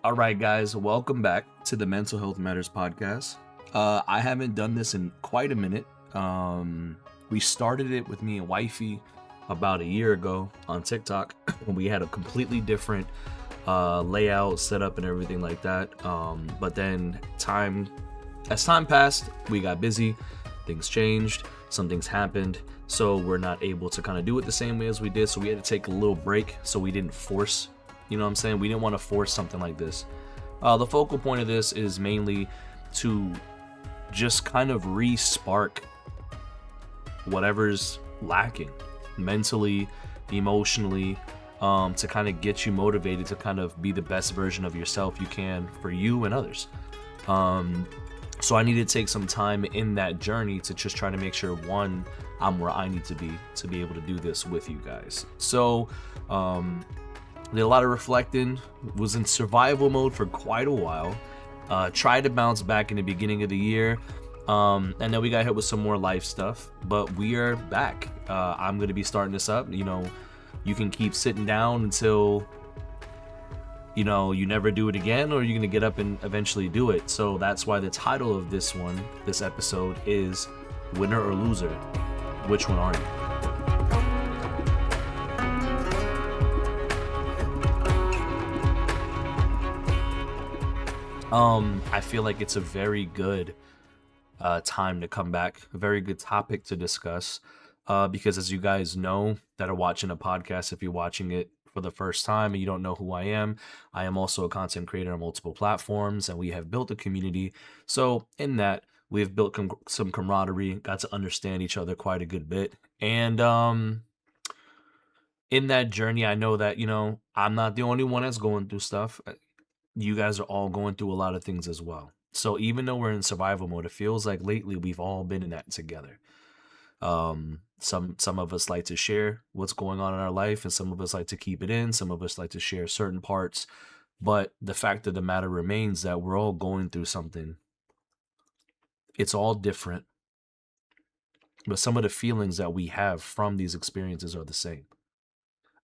All right, guys, welcome back to the Mental Health Matters podcast. I haven't done this in quite a minute. We started it with me and wifey about a year ago on TikTok. We had a completely different layout, setup, and everything like that. But then as time passed, we got busy, things changed, some things happened, so we're not able to kind of do it the same way as we did. So we had to take a little break so we didn't force. You know what I'm saying? We didn't want to force something like this. The focal point of this is mainly to just kind of re-spark whatever's lacking mentally, emotionally, to kind of get you motivated to kind of be the best version of yourself you can for you and others. So I need to take some time in that journey to just try to make sure, one, I'm where I need to be able to do this with you guys. So, did a lot of reflecting, was in survival mode for quite a while, tried to bounce back in the beginning of the year, and then we got hit with some more life stuff, but we are back. I'm going to be starting this up. You can keep sitting down until, you never do it again, or you're going to get up and eventually do it. So that's why the title of this episode is Winner or Loser. Which one are you? I feel like it's a very good time to come back, a very good topic to discuss, because as you guys know that are watching a podcast, if you're watching it for the first time and you don't know who I am also a content creator on multiple platforms, and we have built a community. So in that, we have built some camaraderie, got to understand each other quite a good bit, and in that journey, I know that I'm not the only one that's going through stuff. You guys are all going through a lot of things as well. So even though we're in survival mode, it feels like lately we've all been in that together. Some of us like to share what's going on in our life, and some of us like to keep it in. Some of us like to share certain parts. But the fact of the matter remains that we're all going through something. It's all different, but some of the feelings that we have from these experiences are the same.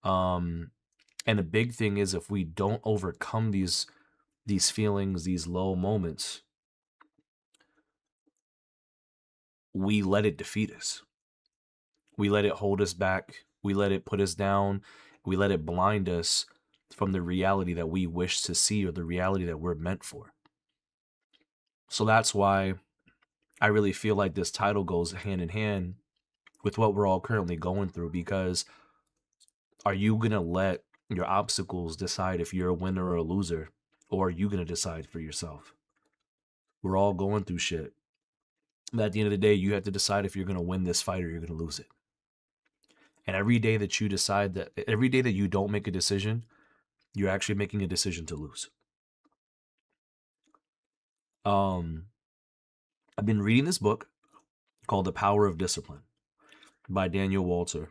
And the big thing is, if we don't overcome these feelings, these low moments, we let it defeat us. We let it hold us back. We let it put us down. We let it blind us from the reality that we wish to see, or the reality that we're meant for. So that's why I really feel like this title goes hand in hand with what we're all currently going through, because are you going to let your obstacles decide if you're a winner or a loser, or are you going to decide for yourself? We're all going through shit. But at the end of the day, you have to decide if you're going to win this fight or you're going to lose it. And every day that you don't make a decision, you're actually making a decision to lose. I've been reading this book called The Power of Discipline by Daniel Walter.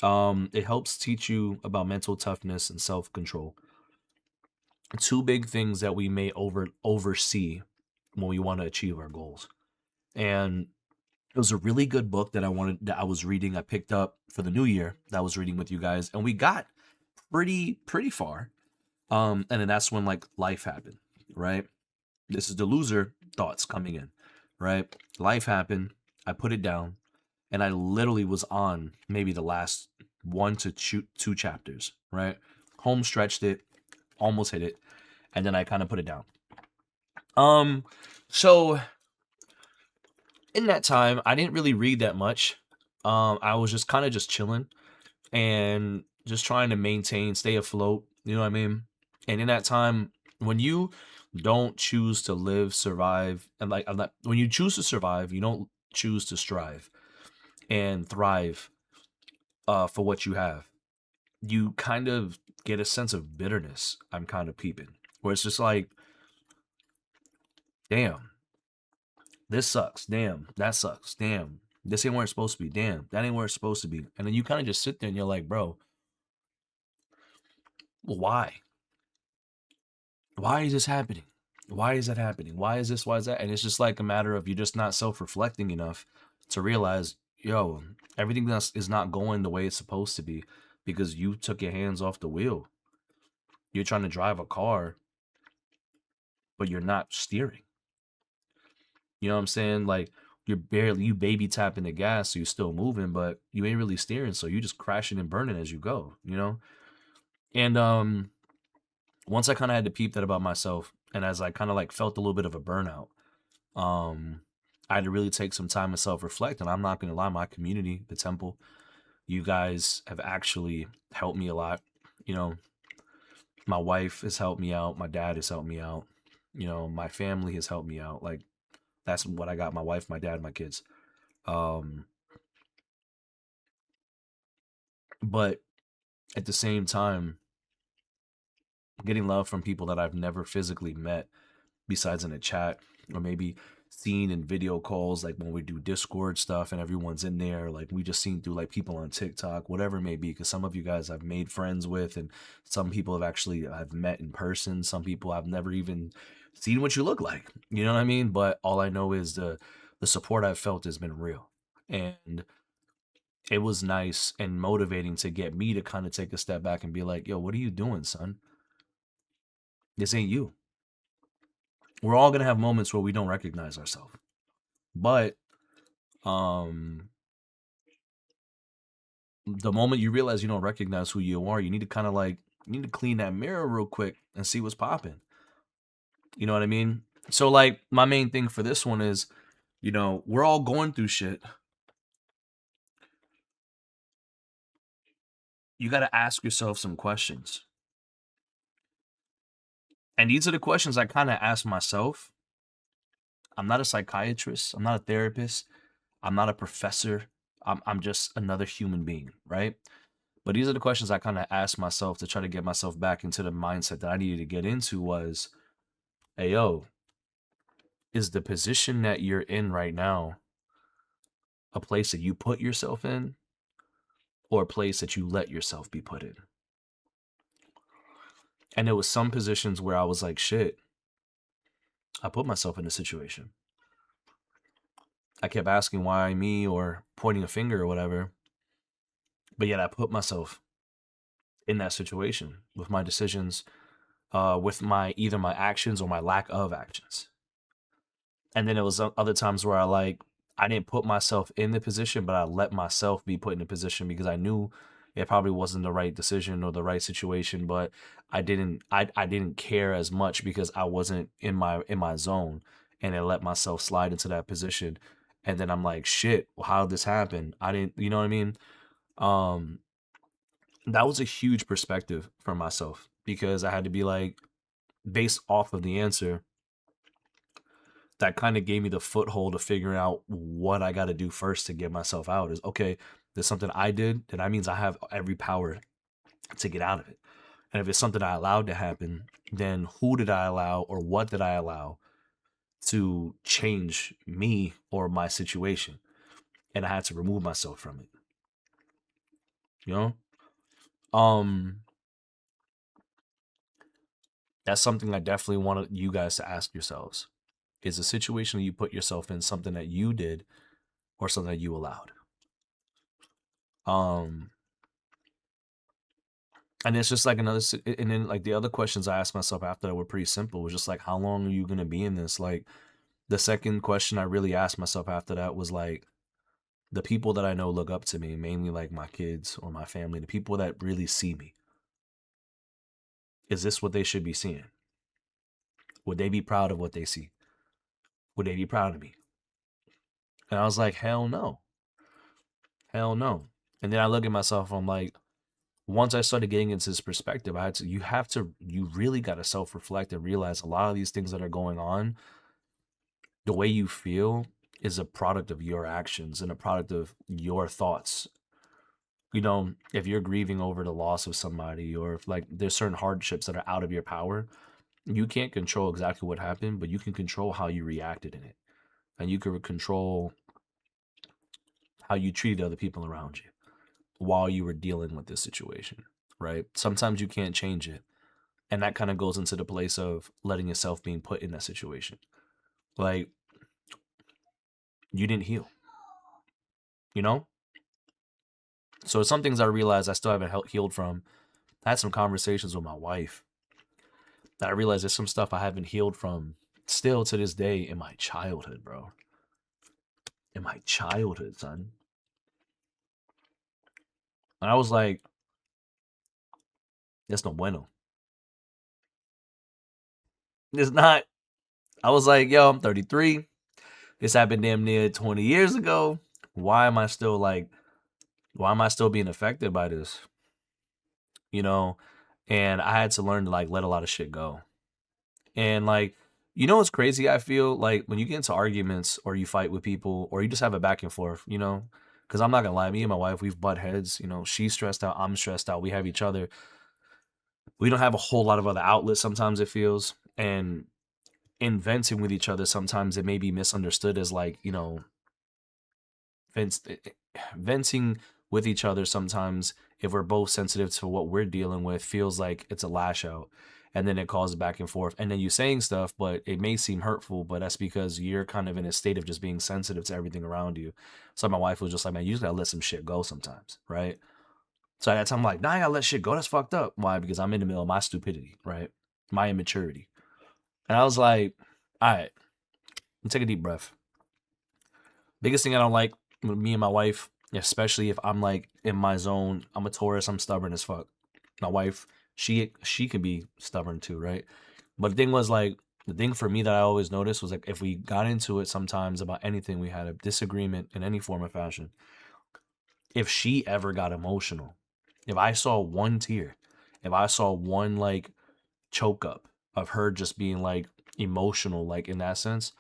It helps teach you about mental toughness and self-control. Two big things that we may oversee when we want to achieve our goals. And it was a really good book that I was reading. I picked up for the new year that I was reading with you guys, and we got pretty far. And then that's when life happened, right? This is the loser thoughts coming in, right? Life happened. I put it down, and I literally was on maybe the last 1 to 2 chapters, right? Home stretched it, almost hit it, and then I kind of put it down. So in that time, I didn't really read that much. I was just kind of just chilling and just trying to stay afloat. You know what I mean? And in that time, when you don't choose to live, survive, and when you choose to survive, you don't choose to strive and thrive for what you have. You kind of get a sense of bitterness. I'm kind of peeping, where it's just like, damn, this sucks. Damn, that sucks. Damn, this ain't where it's supposed to be. Damn, that ain't where it's supposed to be. And then you kind of just sit there and you're like, bro, well, why? Why is this happening? Why is that happening? Why is this? Why is that? And it's just like a matter of you just not self-reflecting enough to realize, yo, everything is not going the way it's supposed to be because you took your hands off the wheel. You're trying to drive a car but you're not steering. You know what I'm saying? Like you baby tapping the gas, so you're still moving, but you ain't really steering, so you just crashing and burning as you go, you know? And once I kind of had to peep that about myself, and as I kind of like felt a little bit of a burnout, um, I had to really take some time to self-reflect. And I'm not gonna lie, my community, the temple, you guys have actually helped me a lot. You know, my wife has helped me out, my dad has helped me out, you know, my family has helped me out. Like that's what I got, my wife, my dad, my kids. Um, but at the same time, getting love from people that I've never physically met besides in a chat, or maybe seen in video calls, like when we do Discord stuff and everyone's in there, like we just seen through like people on TikTok, whatever it may be, because some of you guys I've made friends with, and some people have actually I've met in person, some people I've never even seen what you look like, you know what I mean? But all I know is the support I've felt has been real. And it was nice and motivating to get me to kind of take a step back and be like, yo, what are you doing, son? This ain't you. We're all gonna have moments where we don't recognize ourselves. But um the moment you realize you don't recognize who you are, you need to kind of like you need to clean that mirror real quick and see what's popping. You know what I mean? So like my main thing for this one is, you know, we're all going through shit. You got to ask yourself some questions. And these are the questions I kind of ask myself. I'm not a psychiatrist, I'm not a therapist, I'm not a professor. I'm just another human being, right? But these are the questions I kind of asked myself to try to get myself back into the mindset that I needed to get into was, hey, yo, is the position that you're in right now a place that you put yourself in or a place that you let yourself be put in? And there was some positions where I was like, shit, I put myself in a situation. I kept asking why me or pointing a finger or whatever, but yet I put myself in that situation with my decisions, with my either my actions or my lack of actions. And then it was other times where I didn't put myself in the position, but I let myself be put in the position because I knew it probably wasn't the right decision or the right situation, but I didn't care as much because I wasn't in my zone, and I let myself slide into that position. And then I'm like, shit, well, how did this happen? I didn't, you know what I mean? Um that was a huge perspective for myself because I had to be like, based off of the answer, that kind of gave me the foothold of figuring out what I got to do first to get myself out. Is okay, there's something I did, then that means I have every power to get out of it. And if it's something I allowed to happen, then who did I allow or what did I allow to change me or my situation? And I had to remove myself from it. You know? Um that's something I definitely want you guys to ask yourselves. Is the situation that you put yourself in something that you did or something that you allowed? Um And it's just like and then like the other questions I asked myself after that were pretty simple. It was just like, how long are you gonna be in this? Like the second question I really asked myself after that was like, the people that I know look up to me, mainly like my kids or my family, the people that really see me, is this what they should be seeing? Would they be proud of what they see? Would they be proud of me? And I was like, hell no, hell no. And then I look at myself, I'm like, once I started getting into this perspective, you really got to self reflect and realize a lot of these things that are going on, the way you feel is a product of your actions and a product of your thoughts. You know, if you're grieving over the loss of somebody, or if like there's certain hardships that are out of your power, you can't control exactly what happened, but you can control how you reacted in it. And you can control how you treated other people around you while you were dealing with this situation, right? Sometimes you can't change it. And that kind of goes into the place of letting yourself being put in that situation. Like, you didn't heal, you know? So some things I realized I still haven't healed from. I had some conversations with my wife I realized there's some stuff I haven't healed from still to this day in my childhood, bro. In my childhood, son. And I was like, that's no bueno. It's not. I was like, yo, I'm 33. This happened damn near 20 years ago. Why am I still like, why am I still being affected by this? You know? And I had to learn to like let a lot of shit go. And like, what's crazy? I feel like when you get into arguments or you fight with people or you just have a back and forth, because I'm not gonna lie, me and my wife, we've butt heads. She's stressed out, I'm stressed out. We have each other. We don't have a whole lot of other outlets sometimes, it feels. And in venting with each other, sometimes it may be misunderstood as like, vent, venting with each other sometimes, if we're both sensitive to what we're dealing with, feels like it's a lash out. And then it causes back and forth. And then you saying stuff, but it may seem hurtful, but that's because you're kind of in a state of just being sensitive to everything around you. So my wife was just like, man, you just gotta let some shit go sometimes, right? So at that time, I'm like, nah, I gotta let shit go. That's fucked up. Why? Because I'm in the middle of my stupidity, right? My immaturity. And I was like, all right, take a deep breath. Biggest thing I don't like with me and my wife, especially if I'm like in my zone, I'm a Taurus, I'm stubborn as fuck. My wife, she can be stubborn too, right? But the thing was like, the thing for me that I always noticed was like if we got into it sometimes about anything, we had a disagreement in any form or fashion. If she ever got emotional, if I saw one tear, if I saw one like choke up of her just being like emotional, like in that sense,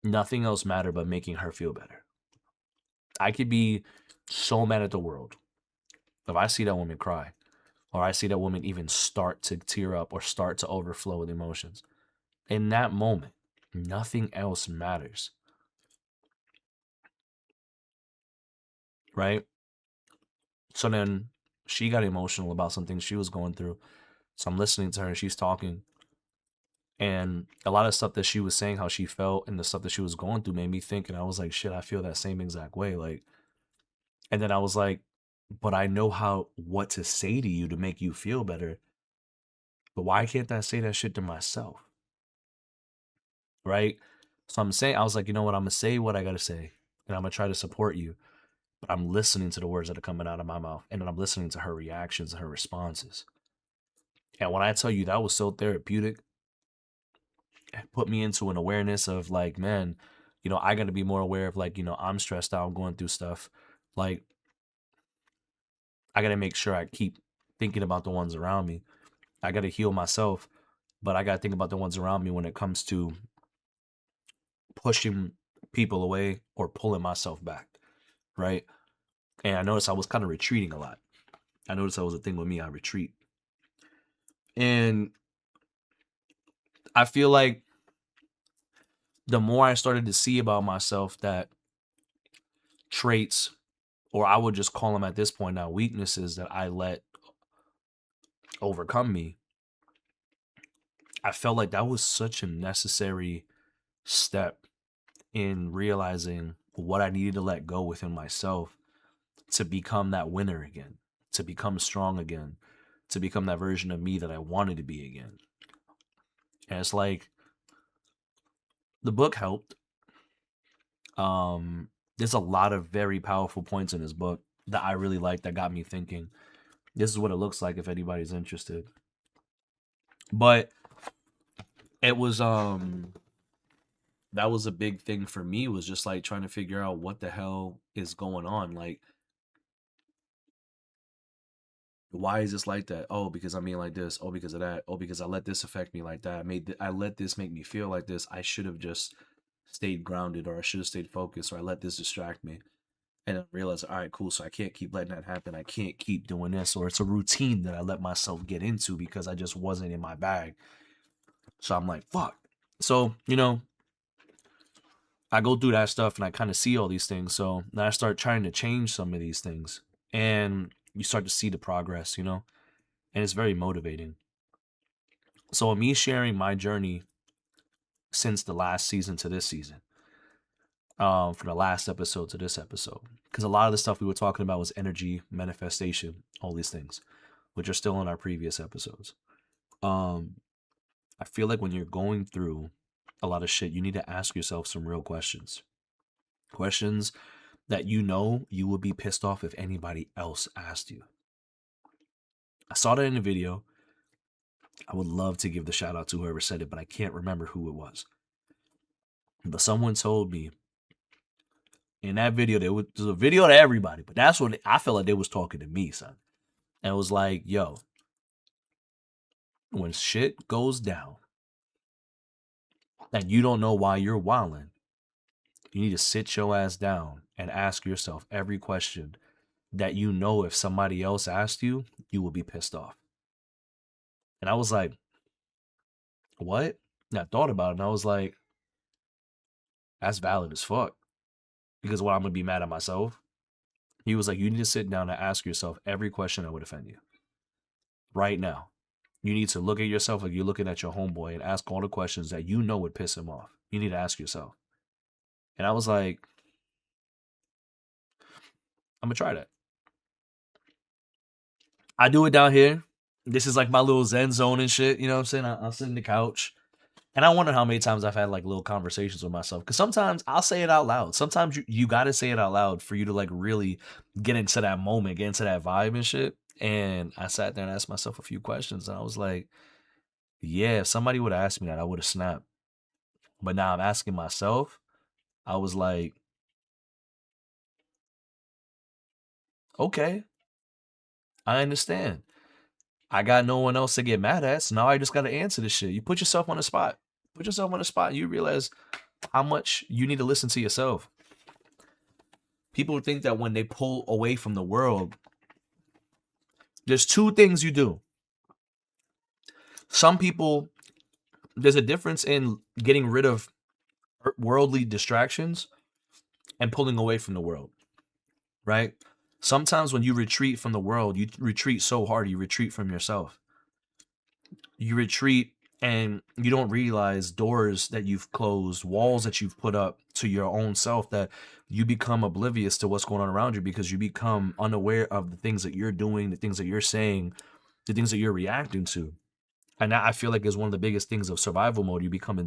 nothing else mattered but making her feel better. I could be so mad at the world if I see that woman cry, or I see that woman even start to tear up or start to overflow with emotions. In that moment, nothing else matters, right? So then she got emotional about something she was going through. So I'm listening to her and she's talking. And a lot of stuff that she was saying, how she felt, and the stuff that she was going through made me think. And I was like, shit, I feel that same exact way. Like, and then I was like, but I know what to say to you to make you feel better. But why can't I say that shit to myself? Right? So I was like, you know what? I'm going to say what I got to say. And I'm going to try to support you. But I'm listening to the words that are coming out of my mouth. And then I'm listening to her reactions and her responses. And when I tell you that was so therapeutic, it put me into an awareness of like, man, I got to be more aware of like, I'm stressed out, I'm going through stuff. Like, I got to make sure I keep thinking about the ones around me. I got to heal myself, but I got to think about the ones around me when it comes to pushing people away or pulling myself back, right? And I noticed I was kind of retreating a lot. I noticed that was a thing with me. I retreat. And I feel like the more I started to see about myself that traits, or I would just call them at this point now weaknesses that I let overcome me, I felt like that was such a necessary step in realizing what I needed to let go within myself to become that winner again, to become strong again, to become that version of me that I wanted to be again. And it's like the book helped. There's a lot of very powerful points in this book that I really like that got me thinking. This is what it looks like if anybody's interested. But it was that was a big thing for me, was just like trying to figure out what the hell is going on. Like, why is this like that? Oh, because I'm being like this. Oh, because of that. Oh, because I let this affect me like that. I let this make me feel like this. I should have just stayed grounded, or I should have stayed focused, or I let this distract me. And I realized, all right, cool. So I can't keep letting that happen. I can't keep doing this, or it's a routine that I let myself get into because I just wasn't in my bag. So I'm like, fuck. So, I go through that stuff and I kind of see all these things. So then I start trying to change some of these things, and you start to see the progress, and it's very motivating. So me sharing my journey since the last season to this season, from the last episode to this episode, because a lot of the stuff we were talking about was energy, manifestation, all these things, which are still in our previous episodes. Um, I feel like when you're going through a lot of shit, you need to ask yourself some real questions. Questions that you would be pissed off if anybody else asked you. I saw that in a video. I would love to give the shout out to whoever said it, but I can't remember who it was. But someone told me in that video, there was a video to everybody, but that's what I felt like they was talking to me, son. And it was like, yo, when shit goes down and you don't know why you're wilding, you need to sit your ass down and ask yourself every question that you know if somebody else asked you, you will be pissed off. And I was like, what? And I thought about it and I was like, that's valid as fuck. Because what, I'm gonna be mad at myself? He was like, you need to sit down and ask yourself every question that would offend you. Right now. You need to look at yourself like you're looking at your homeboy and ask all the questions that you know would piss him off. You need to ask yourself. And I was like, I'm gonna try that. I do it down here. This is like my little zen zone and shit. You know what I'm saying? I'll sit in the couch. And I wonder how many times I've had like little conversations with myself. Because sometimes I'll say it out loud. Sometimes you got to say it out loud for you to like really get into that moment, get into that vibe and shit. And I sat there and asked myself a few questions. And I was like, yeah, if somebody would have asked me that, I would have snapped. But now I'm asking myself, I was like, okay, I understand. I got no one else to get mad at. So now I just got to answer this shit. You put yourself on the spot. Put yourself on the spot. You realize how much you need to listen to yourself. People think that when they pull away from the world, there's two things you do. Some people, there's a difference in getting rid of worldly distractions and pulling away from the world, right? Sometimes when you retreat from the world, you retreat so hard, you retreat from yourself. You retreat and you don't realize doors that you've closed, walls that you've put up to your own self, that you become oblivious to what's going on around you because you become unaware of the things that you're doing, the things that you're saying, the things that you're reacting to. And that I feel like is one of the biggest things of survival mode. You become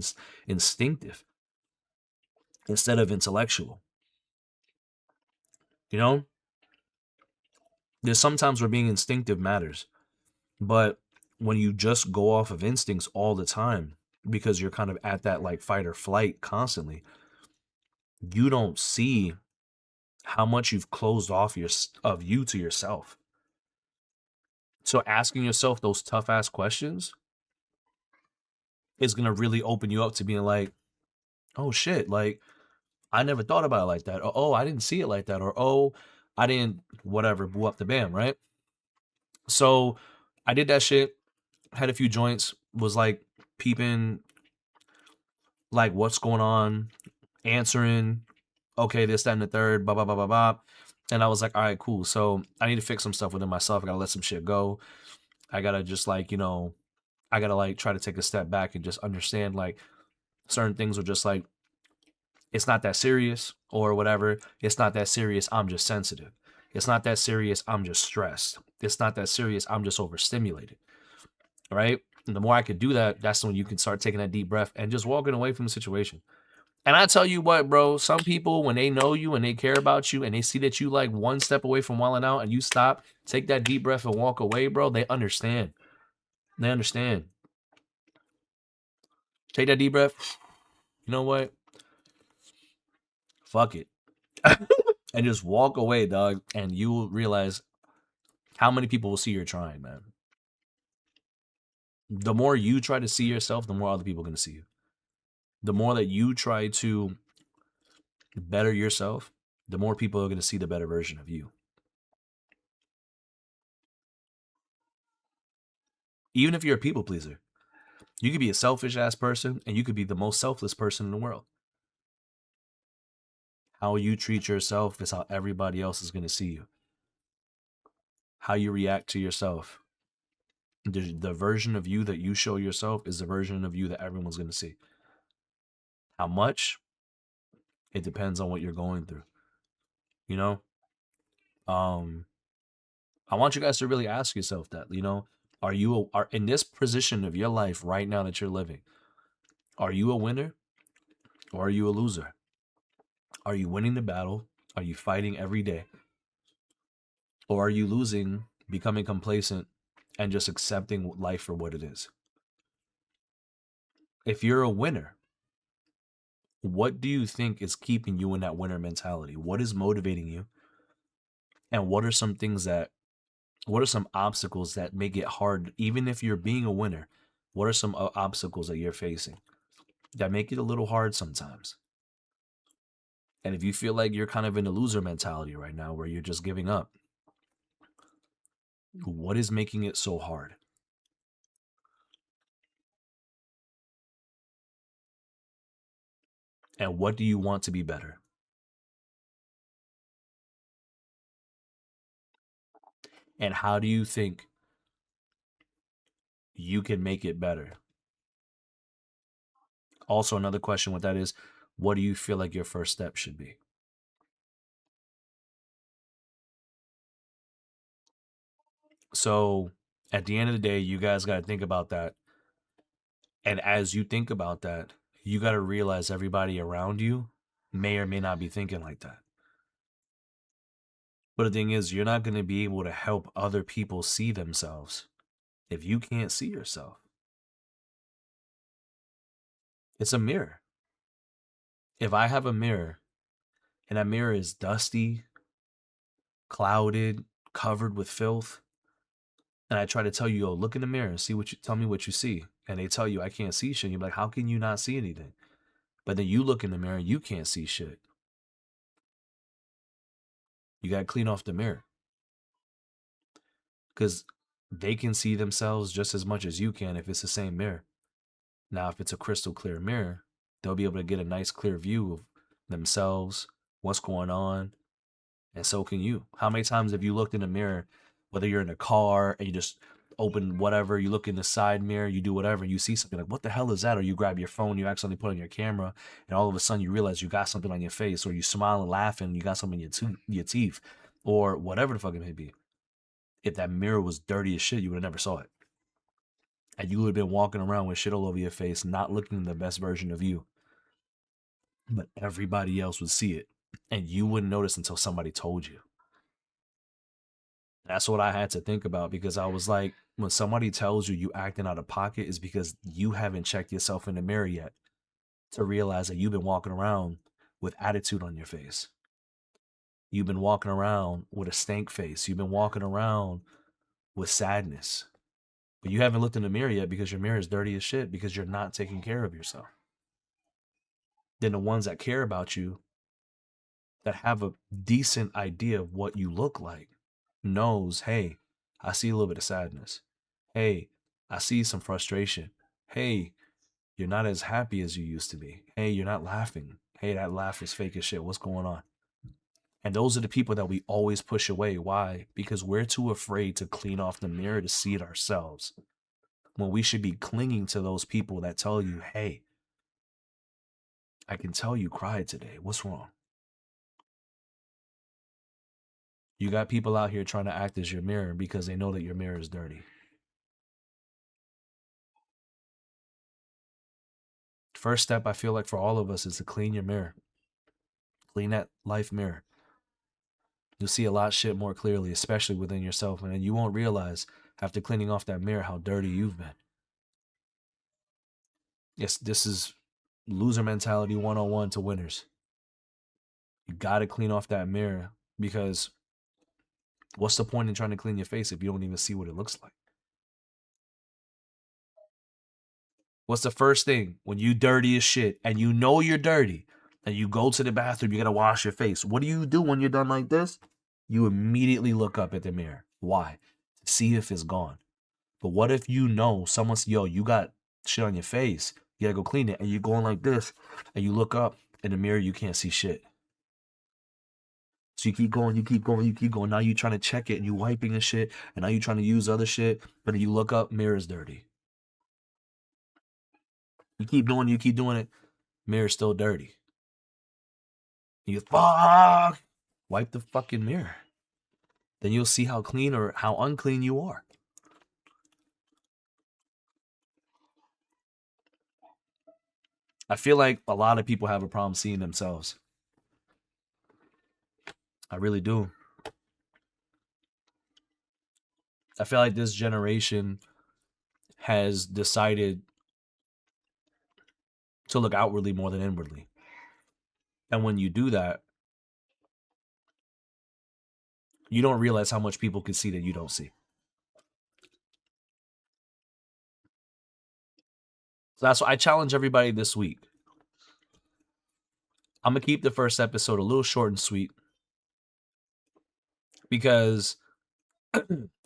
instinctive instead of intellectual. You know, there's sometimes where being instinctive matters, but when you just go off of instincts all the time because you're kind of at that like fight or flight constantly, you don't see how much you've closed off of you to yourself. So asking yourself those tough ass questions is going to really open you up to being like, oh shit, like I never thought about it like that. Or, oh, I didn't see it like that. Or, oh, I didn't, whatever, boo up the bam, right? So I did that shit, had a few joints, was like peeping, like what's going on, answering, okay, this, that, and the third, blah, blah, blah, blah, blah. And I was like, all right, cool. So I need to fix some stuff within myself. I got to let some shit go. I got to just like, I got to like try to take a step back and just understand like certain things are just like, it's not that serious or whatever. It's not that serious. I'm just sensitive. It's not that serious. I'm just stressed. It's not that serious. I'm just overstimulated. Right. And the more I could do that, that's when you can start taking that deep breath and just walking away from the situation. And I tell you what, bro, some people, when they know you and they care about you and they see that you like one step away from wilding out and you stop, take that deep breath and walk away, bro, they understand. They understand. Take that deep breath. You know what? Fuck it. And just walk away, dog. And you will realize how many people will see you're trying, man. The more you try to see yourself, the more other people are going to see you. The more that you try to better yourself, the more people are going to see the better version of you. Even if you're a people pleaser, you could be a selfish ass person and you could be the most selfless person in the world. How you treat yourself is how everybody else is going to see you. How you react to yourself. The version of you that you show yourself is the version of you that everyone's going to see. How much? It depends on what you're going through. You know? I want you guys to really ask yourself that, Are in this position of your life right now that you're living? Are you a winner or are you a loser? Are you winning the battle? Are you fighting every day? Or are you losing, becoming complacent, and just accepting life for what it is? If you're a winner, what do you think is keeping you in that winner mentality? What is motivating you? And what are some obstacles that make it hard, even if you're being a winner? What are some obstacles that you're facing that make it a little hard sometimes? And if you feel like you're kind of in a loser mentality right now where you're just giving up, what is making it so hard? And what do you want to be better? And how do you think you can make it better? Also, another question with that is, what do you feel like your first step should be? So, at the end of the day, you guys got to think about that. And as you think about that, you got to realize everybody around you may or may not be thinking like that. But the thing is, you're not going to be able to help other people see themselves if you can't see yourself. It's a mirror. If I have a mirror and that mirror is dusty, clouded, covered with filth, and I try to tell you, yo, look in the mirror and see what you tell me what you see. And they tell you I can't see shit. You're like, how can you not see anything? But then you look in the mirror and you can't see shit. You gotta clean off the mirror. Because they can see themselves just as much as you can if it's the same mirror. Now, if it's a crystal clear mirror, they'll be able to get a nice clear view of themselves, what's going on, and so can you. How many times have you looked in the mirror, whether you're in a car and you just open whatever, you look in the side mirror, you do whatever, and you see something like, what the hell is that? Or you grab your phone, you accidentally put on your camera, and all of a sudden you realize you got something on your face, or you smile and laugh and you got something in your teeth, or whatever the fuck it may be. If that mirror was dirty as shit, you would have never saw it. And you would have been walking around with shit all over your face, not looking the best version of you. But everybody else would see it. And you wouldn't notice until somebody told you. That's what I had to think about, because I was like, when somebody tells you you acting out of pocket, is because you haven't checked yourself in the mirror yet to realize that you've been walking around with attitude on your face. You've been walking around with a stank face. You've been walking around with sadness. But you haven't looked in the mirror yet because your mirror is dirty as shit because you're not taking care of yourself. Then the ones that care about you, that have a decent idea of what you look like, knows, hey, I see a little bit of sadness. Hey, I see some frustration. Hey, you're not as happy as you used to be. Hey, you're not laughing. Hey, that laugh is fake as shit. What's going on? And those are the people that we always push away. Why? Because we're too afraid to clean off the mirror to see it ourselves. When we should be clinging to those people that tell you, hey, I can tell you cried today. What's wrong? You got people out here trying to act as your mirror because they know that your mirror is dirty. First step, I feel like, for all of us is to clean your mirror. Clean that life mirror. You'll see a lot of shit more clearly, especially within yourself, and then you won't realize after cleaning off that mirror how dirty you've been. Yes, this is loser mentality 101 to winners. You got to clean off that mirror, because what's the point in trying to clean your face if you don't even see what it looks like? What's the first thing when you dirty as shit and you know you're dirty and you go to the bathroom, you got to wash your face? What do you do when you're done like this? You immediately look up at the mirror. Why? To see if it's gone. But what if you know someone's, yo, you got shit on your face, you gotta go clean it, and you're going like this, and you look up in the mirror, you can't see shit. So you keep going, you keep going, you keep going. Now you're trying to check it, and you wiping and shit, and now you're trying to use other shit, but then you look up, mirror's dirty. You keep doing it, mirror's still dirty. You fuck, wipe the fucking mirror. Then you'll see how clean or how unclean you are. I feel like a lot of people have a problem seeing themselves. I really do. I feel like this generation has decided to look outwardly more than inwardly. And when you do that, you don't realize how much people can see that you don't see. So that's why I challenge everybody this week. I'm going to keep the first episode a little short and sweet because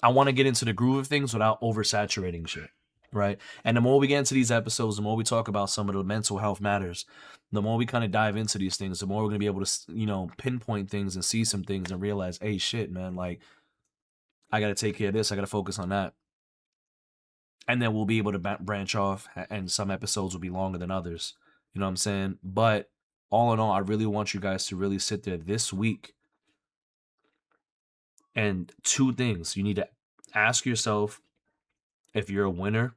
I want to get into the groove of things without oversaturating shit, right? And the more we get into these episodes, the more we talk about some of the mental health matters, the more we kind of dive into these things, the more we're going to be able to, pinpoint things and see some things and realize, hey, shit, man, like, I got to take care of this. I got to focus on that. And then we'll be able to branch off, and some episodes will be longer than others. You know what I'm saying? But all in all, I really want you guys to really sit there this week. And two things. You need to ask yourself if you're a winner,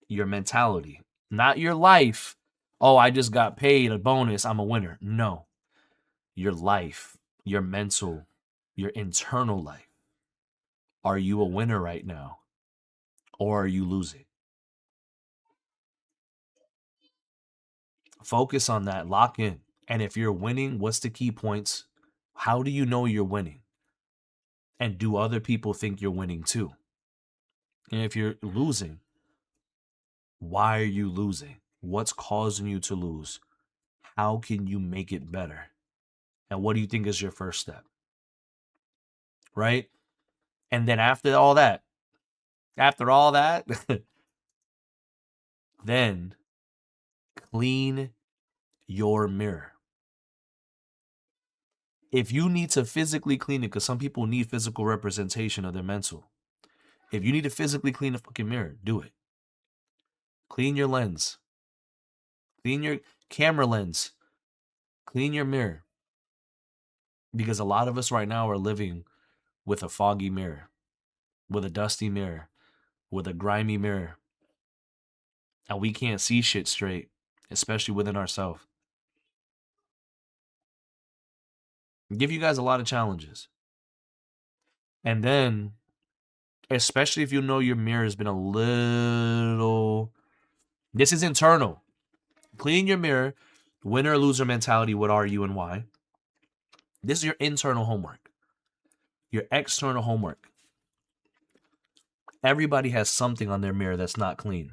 your mentality, not your life. Oh, I just got paid a bonus. I'm a winner. No, your life, your mental, your internal life. Are you a winner right now? Or are you losing? Focus on that. Lock in. And if you're winning, what's the key points? How do you know you're winning? And do other people think you're winning too? And if you're losing, why are you losing? What's causing you to lose? How can you make it better? And what do you think is your first step? Right? And then after all that, then clean your mirror. If you need to physically clean it, because some people need physical representation of their mental. If you need to physically clean the fucking mirror, do it. Clean your lens. Clean your camera lens. Clean your mirror. Because a lot of us right now are living with a foggy mirror, with a dusty mirror, with a grimy mirror. And we can't see shit straight, especially within ourselves. Give you guys a lot of challenges. And then, especially if you know your mirror has been a little... This is internal. Clean your mirror. Winner or loser mentality, what are you and why? This is your internal homework. Your external homework. Everybody has something on their mirror that's not clean.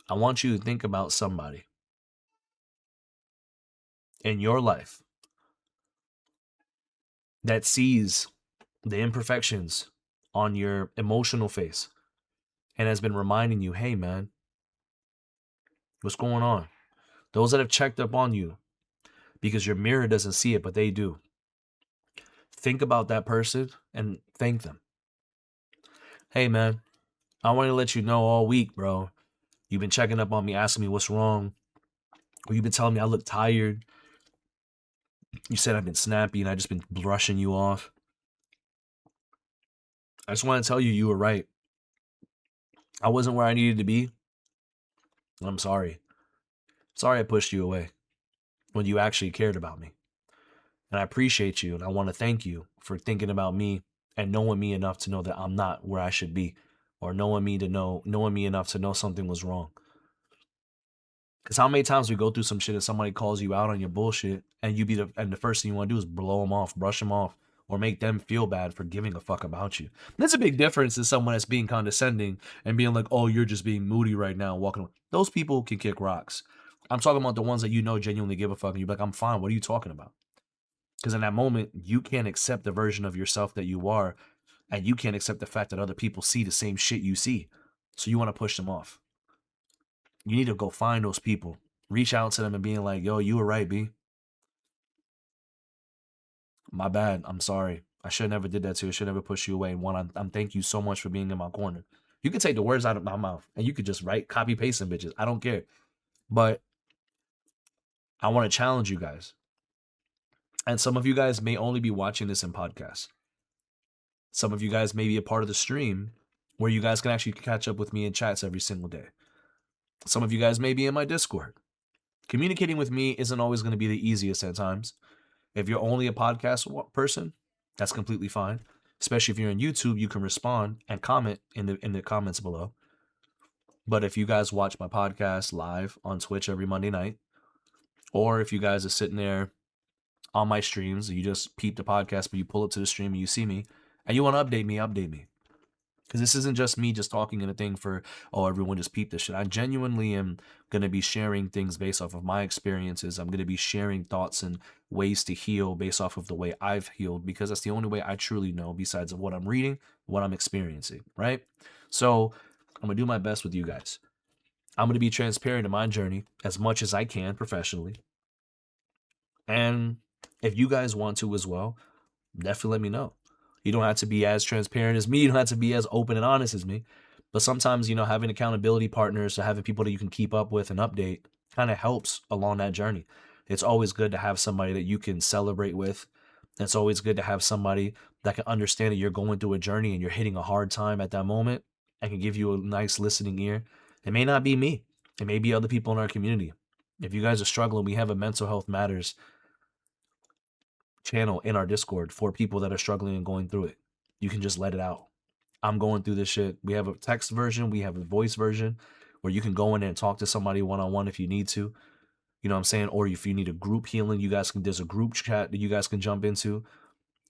I want you to think about somebody in your life that sees the imperfections on your emotional face and has been reminding you, hey, man, what's going on? Those that have checked up on you because your mirror doesn't see it, but they do. Think about that person and thank them. Hey, man, I want to let you know all week, bro. You've been checking up on me, asking me what's wrong. Or you've been telling me I look tired. You said I've been snappy and I've just been brushing you off. I just want to tell you, you were right. I wasn't where I needed to be. I'm sorry. Sorry I pushed you away when you actually cared about me. And I appreciate you, and I want to thank you for thinking about me and knowing me enough to know that I'm not where I should be, or knowing me enough to know something was wrong. Because how many times we go through some shit and somebody calls you out on your bullshit, and the first thing you want to do is blow them off, brush them off, or make them feel bad for giving a fuck about you. There's a big difference in someone that's being condescending and being like, oh, you're just being moody right now, walking away. Those people can kick rocks. I'm talking about the ones that you know genuinely give a fuck, and you're like, I'm fine. What are you talking about? Because in that moment, you can't accept the version of yourself that you are, and you can't accept the fact that other people see the same shit you see. So you want to push them off. You need to go find those people. Reach out to them and being like, yo, you were right, B. My bad. I'm sorry. I should never did that to you. I should never push you away. And one, I'm thank you so much for being in my corner. You can take the words out of my mouth and you could just copy, paste some bitches. I don't care. But I want to challenge you guys. And some of you guys may only be watching this in podcasts. Some of you guys may be a part of the stream where you guys can actually catch up with me in chats every single day. Some of you guys may be in my Discord. Communicating with me isn't always going to be the easiest at times. If you're only a podcast person, that's completely fine. Especially if you're on YouTube, you can respond and comment in the comments below. But if you guys watch my podcast live on Twitch every Monday night, or if you guys are sitting there on my streams, you just peep the podcast, but you pull up to the stream and you see me, and you want to update me. Because this isn't just me just talking in a thing for, oh, everyone just peep this shit. I genuinely am going to be sharing things based off of my experiences. I'm going to be sharing thoughts and ways to heal based off of the way I've healed, because that's the only way I truly know besides of what I'm reading, what I'm experiencing, right? So I'm going to do my best with you guys. I'm going to be transparent in my journey as much as I can professionally. And if you guys want to as well, definitely let me know. You don't have to be as transparent as me. You don't have to be as open and honest as me. But sometimes, having accountability partners or having people that you can keep up with and update kind of helps along that journey. It's always good to have somebody that you can celebrate with. It's always good to have somebody that can understand that you're going through a journey and you're hitting a hard time at that moment and can give you a nice listening ear. It may not be me. It may be other people in our community. If you guys are struggling, we have a Mental Health Matters channel in our Discord for people that are struggling and going through it. You can just let it out. I'm going through this shit. We have a text version, we have a voice version where you can go in and talk to somebody one-on-one if you need to. You know what I'm saying? Or if you need a group healing, there's a group chat that you guys can jump into.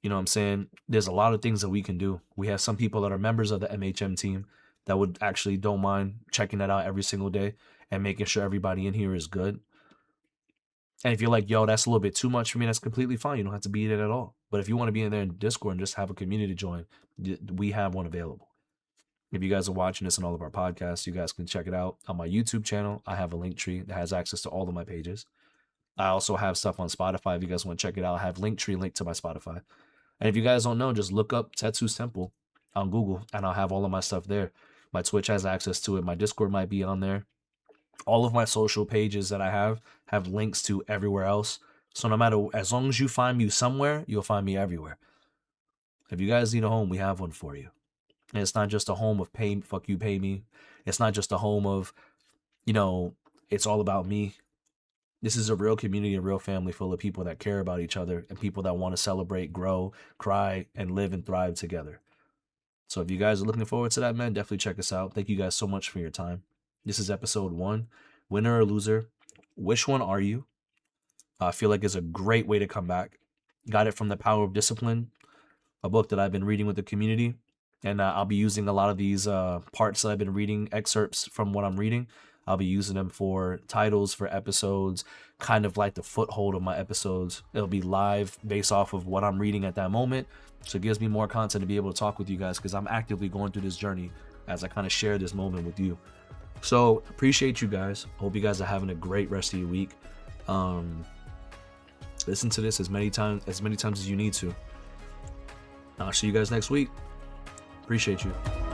You know what I'm saying? There's a lot of things that we can do. We have some people that are members of the MHM team that would actually don't mind checking that out every single day and making sure everybody in here is good. And if you're like, yo, that's a little bit too much for me, that's completely fine. You don't have to be in it at all. But if you want to be in there in Discord and just have a community join, we have one available. If you guys are watching this on all of our podcasts, you guys can check it out on my YouTube channel. I have a link tree that has access to all of my pages. I also have stuff on Spotify. If you guys want to check it out, I have Linktree linked to my Spotify. And if you guys don't know, just look up Tetsu's Temple on Google, and I'll have all of my stuff there. My Twitch has access to it. My Discord might be on there. All of my social pages that I have links to everywhere else. So no matter, as long as you find me somewhere, you'll find me everywhere. If you guys need a home, we have one for you. And it's not just a home of pay me. It's not just a home of, it's all about me. This is a real community, a real family full of people that care about each other and people that want to celebrate, grow, cry, and live and thrive together. So if you guys are looking forward to that, man, definitely check us out. Thank you guys so much for your time. This is episode 1. Winner or loser, which one are you? I feel like it's a great way to come back. Got it from The Power of Discipline, a book that I've been reading with the community. And I'll be using a lot of these parts that I've been reading, excerpts from what I'm reading. I'll be using them for titles for episodes, kind of like the foothold of my episodes. It'll be live based off of what I'm reading at that moment. So it gives me more content to be able to talk with you guys because I'm actively going through this journey as I kind of share this moment with you. So appreciate you guys. Hope you guys are having a great rest of your week. Listen to this as many times as you need to. I'll see you guys next week. Appreciate you.